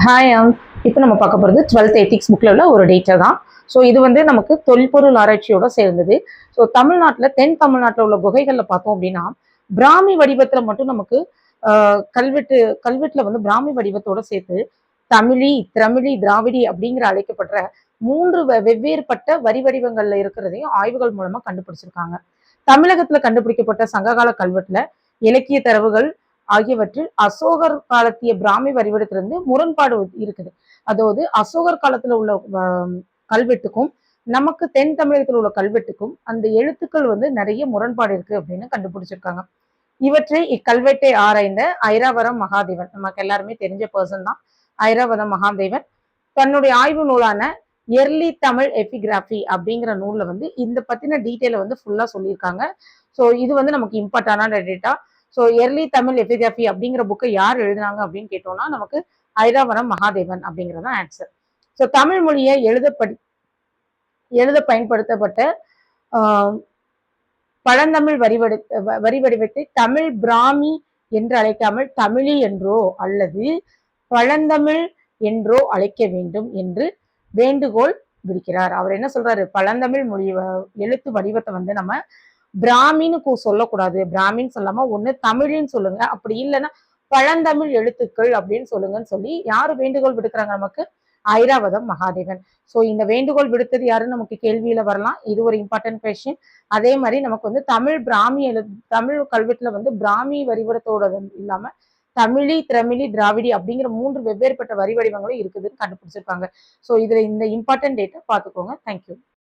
Hi இப்போ நம்ம பார்க்க போகிறது 12th எத்திக்ஸ் புக்கில் உள்ள ஒரு டேட்டா தான். ஸோ இது வந்து நமக்கு தொல்பொருள் ஆராய்ச்சியோட சேர்ந்தது. ஸோ தமிழ்நாட்டில் தென் தமிழ்நாட்டில் உள்ள குகைகளில் பார்த்தோம் அப்படின்னா பிராமி வடிவத்தில் மட்டும் நமக்கு கல்வெட்டில் வந்து பிராமி வடிவத்தோட சேர்த்து தமிழி, திரமிழி, திராவிடி அப்படிங்கிற அழைக்கப்படுற மூன்று வெவ்வேறுபட்ட வரி வடிவங்கள்ல இருக்கிறதையும் ஆய்வுகள் மூலமா கண்டுபிடிச்சிருக்காங்க. தமிழகத்துல கண்டுபிடிக்கப்பட்ட சங்ககால கல்வெட்டுல இலக்கிய தரவுகள் ஆகியவற்றில் அசோகர் காலத்திய பிராமி வரிவடத்திலிருந்து முரண்பாடு இருக்குது. அதாவது அசோகர் காலத்துல உள்ள கல்வெட்டுக்கும் நமக்கு தென் தமிழகத்தில் உள்ள கல்வெட்டுக்கும் அந்த எழுத்துக்கள் வந்து நிறைய முரண்பாடு இருக்கு அப்படின்னு கண்டுபிடிச்சிருக்காங்க. இவற்றை இக்கல்வெட்டை ஆராய்ந்த ஐராவரம் மகாதேவன், நமக்கு எல்லாருமே தெரிஞ்ச பர்சன் தான். ஐராவரம் மகாதேவன் தன்னுடைய ஆய்வு நூலான எர்லி தமிழ் எபிகிராபி அப்படிங்கிற நூல்ல வந்து இந்த பத்தின டீட்டெயில வந்து ஃபுல்லா சொல்லியிருக்காங்க. ஸோ இது வந்து நமக்கு இம்பார்ட்டன்டான data. So early Tamil epigraphy அப்படிங்கிற புக்கை யார் எழுதினாங்க அப்படின்னு கேட்டோம்னா நமக்கு ஐராவரம் மகாதேவன் அப்படிங்கிறது ஆன்சர். ஸோ தமிழ் மொழியை எழுத பயன்படுத்தப்பட்ட பழந்தமிழ் வரி வடிவத்தை தமிழ் பிராமி என்று அழைக்காமல் தமிழி என்றோ அல்லது பழந்தமிழ் என்றோ அழைக்க வேண்டும் என்று வேண்டுகோள் விடுக்கிறார். அவர் என்ன சொல்றாரு, பழந்தமிழ் மொழி எழுத்து வடிவத்தை வந்து நம்ம பிராமின்னு சொல்லக்கூடாது, பிராமின்னு சொல்லாம ஒண்ணு தமிழின்னு சொல்லுங்க, அப்படி இல்லைன்னா பழந்தமிழ் எழுத்துக்கள் அப்படின்னு சொல்லுங்கன்னு சொல்லி யாரு வேண்டுகோள் விடுக்கிறாங்க நமக்கு, ஐராவதம் மகாதேவன். ஸோ இந்த வேண்டுகோள் விடுத்தது யாருன்னு நமக்கு கேள்வியில வரலாம். இது ஒரு இம்பார்ட்டன்ட் கொஸ்டின். அதே மாதிரி நமக்கு வந்து தமிழ் கல்வெட்டுல வந்து பிராமி வரிவடத்தோட இல்லாம தமிழி, திரமிழி, திராவிடி அப்படிங்கிற மூன்று வெவ்வேறுபட்ட வரி வடிவங்களும் இருக்குதுன்னு கண்டுபிடிச்சிருக்காங்க. ஸோ இதுல இந்த இம்பார்ட்டன்ட் டேட்டா பார்த்துக்கோங்க. தேங்க்யூ.